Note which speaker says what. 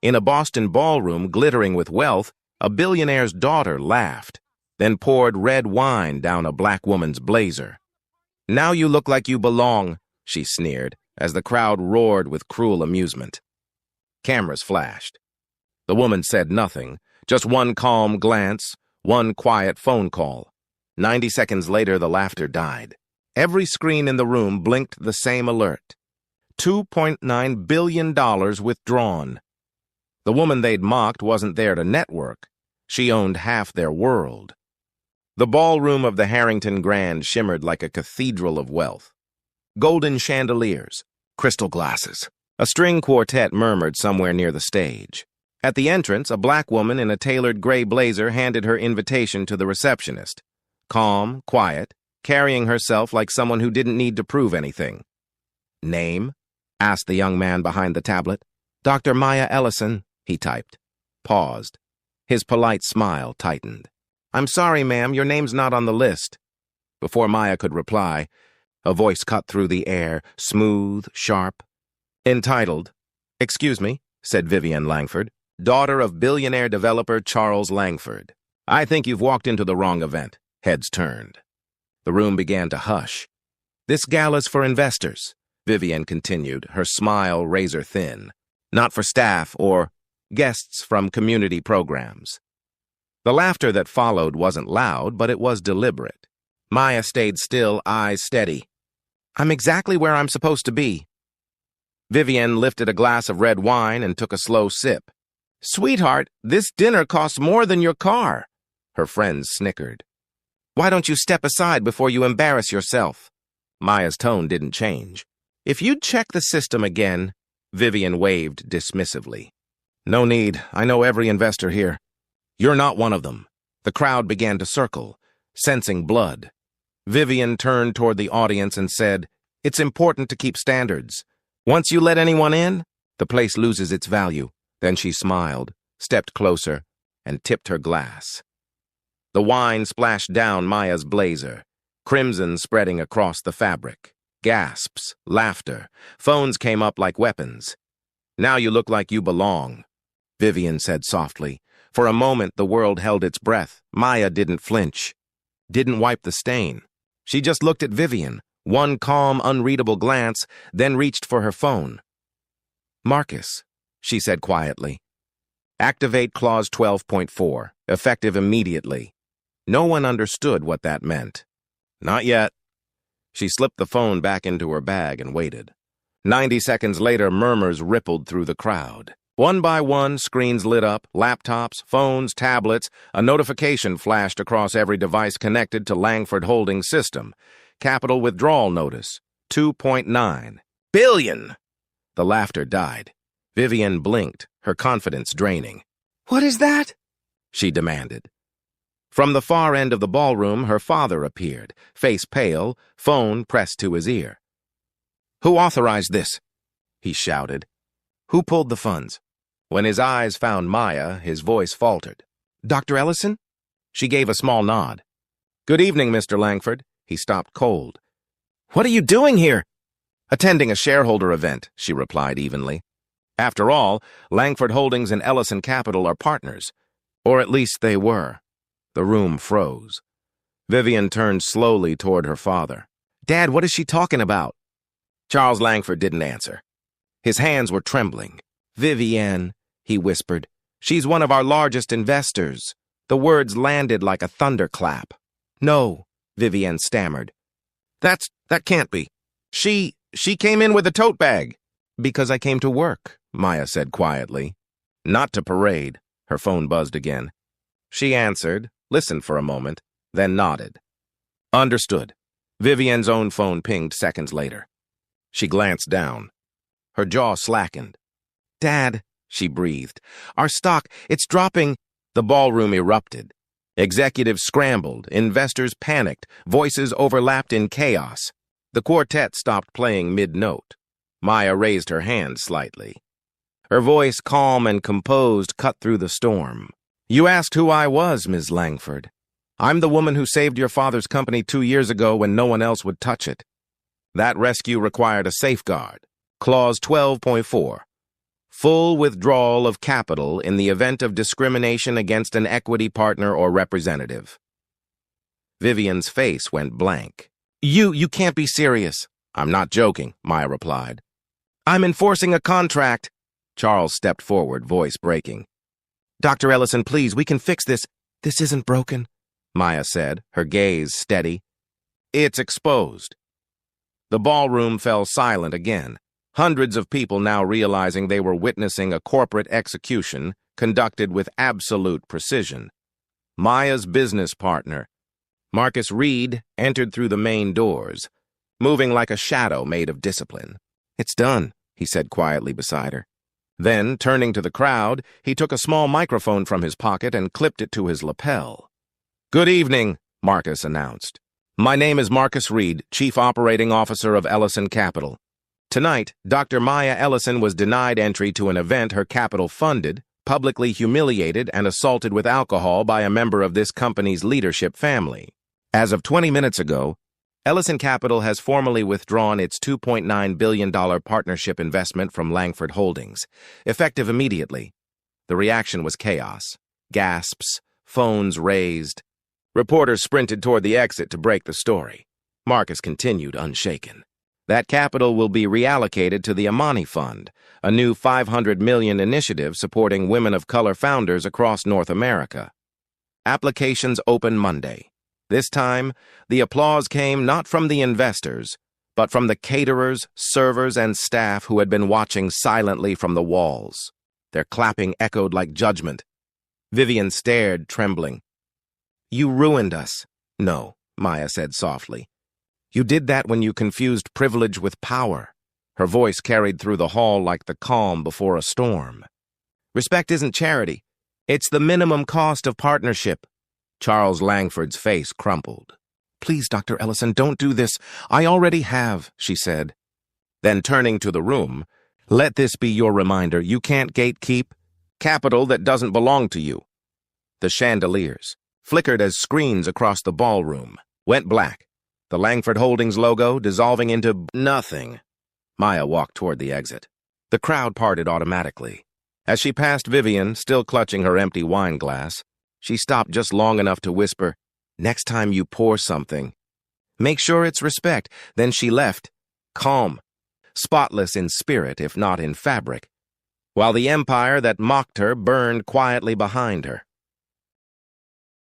Speaker 1: In a Boston ballroom glittering with wealth, a billionaire's daughter laughed, then poured red wine down a black woman's blazer. "Now you look like you belong," she sneered, as the crowd roared with cruel amusement. Cameras flashed. The woman said nothing, just one calm glance, one quiet phone call. 90 seconds later, the laughter died. Every screen in the room blinked the same alert. $2.9 billion withdrawn. The woman they'd mocked wasn't there to network. She owned half their world. The ballroom of the Harrington Grand shimmered like a cathedral of wealth. Golden chandeliers, crystal glasses. A string quartet murmured somewhere near the stage. At the entrance, a black woman in a tailored gray blazer handed her invitation to the receptionist. Calm, quiet, carrying herself like someone who didn't need to prove anything. "Name?" asked the young man behind the tablet. "Dr. Maya Ellison," he typed. Paused. His polite smile tightened. "I'm sorry, ma'am, your name's not on the list." Before Maya could reply, a voice cut through the air, smooth, sharp. "Entitled." "Excuse me," said Vivian Langford, daughter of billionaire developer Charles Langford. "I think you've walked into the wrong event." Heads turned. The room began to hush. "This gala's for investors," Vivian continued, her smile razor thin. "Not for staff or guests from community programs." The laughter that followed wasn't loud, but it was deliberate. Maya stayed still, eyes steady. "I'm exactly where I'm supposed to be." Vivian lifted a glass of red wine and took a slow sip. "Sweetheart, this dinner costs more than your car." Her friends snickered. "Why don't you step aside before you embarrass yourself?" Maya's tone didn't change. "If you'd check the system again," Vivian waved dismissively. "No need. I know every investor here." "You're not one of them." The crowd began to circle, sensing blood. Vivian turned toward the audience and said, "It's important to keep standards. Once you let anyone in, the place loses its value." Then she smiled, stepped closer, and tipped her glass. The wine splashed down Maya's blazer, crimson spreading across the fabric. Gasps, laughter. Phones came up like weapons. "Now you look like you belong," Vivian said softly. For a moment, the world held its breath. Maya didn't flinch, didn't wipe the stain. She just looked at Vivian, one calm, unreadable glance, then reached for her phone. "Marcus," she said quietly. "Activate Clause 12.4, effective immediately." No one understood what that meant. "Not yet." She slipped the phone back into her bag and waited. 90 seconds later, murmurs rippled through the crowd. One by one, screens lit up, laptops, phones, tablets. A notification flashed across every device connected to Langford Holdings' system. Capital withdrawal notice, 2.9 billion. The laughter died. Vivian blinked, her confidence draining. "What is that?" she demanded. From the far end of the ballroom, her father appeared, face pale, phone pressed to his ear. "Who authorized this?" he shouted. "Who pulled the funds?" When his eyes found Maya, his voice faltered. "Dr. Ellison?" She gave a small nod. "Good evening, Mr. Langford." He stopped cold. "What are you doing here?" "Attending a shareholder event," she replied evenly. After all, Langford Holdings and Ellison Capital are partners. Or at least they were. The room froze. Vivian turned slowly toward her father. "Dad, what is she talking about?" Charles Langford didn't answer. His hands were trembling. "Vivian," he whispered. "She's one of our largest investors." The words landed like a thunderclap. "No," Vivian stammered. That can't be. She came in with a tote bag." "Because I came to work," Maya said quietly. "Not to parade." Her phone buzzed again. She answered, listened for a moment, then nodded. "Understood." Vivian's own phone pinged seconds later. She glanced down. Her jaw slackened. "Dad," she breathed, "our stock, it's dropping." The ballroom erupted. Executives scrambled, investors panicked, voices overlapped in chaos. The quartet stopped playing mid-note. Maya raised her hand slightly. Her voice, calm and composed, cut through the storm. "You asked who I was, Ms. Langford. I'm the woman who saved your father's company 2 years ago when no one else would touch it. That rescue required a safeguard. Clause 12.4. Full withdrawal of capital in the event of discrimination against an equity partner or representative. Vivian's face went blank. You can't be serious. I'm not joking, Maya replied. I'm enforcing a contract. Charles stepped forward, voice breaking. Dr. Ellison, please, we can fix this. This isn't broken, Maya said, her gaze steady. It's exposed. The ballroom fell silent again, hundreds of people now realizing they were witnessing a corporate execution conducted with absolute precision. Maya's business partner, Marcus Reed, entered through the main doors, moving like a shadow made of discipline. It's done, he said quietly beside her. Then, turning to the crowd, he took a small microphone from his pocket and clipped it to his lapel. Good evening, Marcus announced. My name is Marcus Reed, Chief Operating Officer of Ellison Capital. Tonight, Dr. Maya Ellison was denied entry to an event her capital funded, publicly humiliated and assaulted with alcohol by a member of this company's leadership family. As of 20 minutes ago, Ellison Capital has formally withdrawn its $2.9 billion partnership investment from Langford Holdings, effective immediately. The reaction was chaos. Gasps, phones raised. Reporters sprinted toward the exit to break the story. Marcus continued unshaken. That capital will be reallocated to the Amani Fund, a new $500 million initiative supporting women of color founders across North America. Applications open Monday. This time, the applause came not from the investors, but from the caterers, servers, and staff who had been watching silently from the walls. Their clapping echoed like judgment. Vivian stared, trembling. You ruined us. No, Maya said softly. You did that when you confused privilege with power. Her voice carried through the hall like the calm before a storm. Respect isn't charity. It's the minimum cost of partnership. Charles Langford's face crumpled. Please, Dr. Ellison, don't do this. I already have, she said. Then turning to the room, let this be your reminder. You can't gatekeep capital that doesn't belong to you. The chandeliers flickered as screens across the ballroom went black, the Langford Holdings logo dissolving into nothing. Maya walked toward the exit. The crowd parted automatically. As she passed Vivian, still clutching her empty wine glass, she stopped just long enough to whisper, next time you pour something, make sure it's respect. Then she left, calm, spotless in spirit if not in fabric, while the empire that mocked her burned quietly behind her.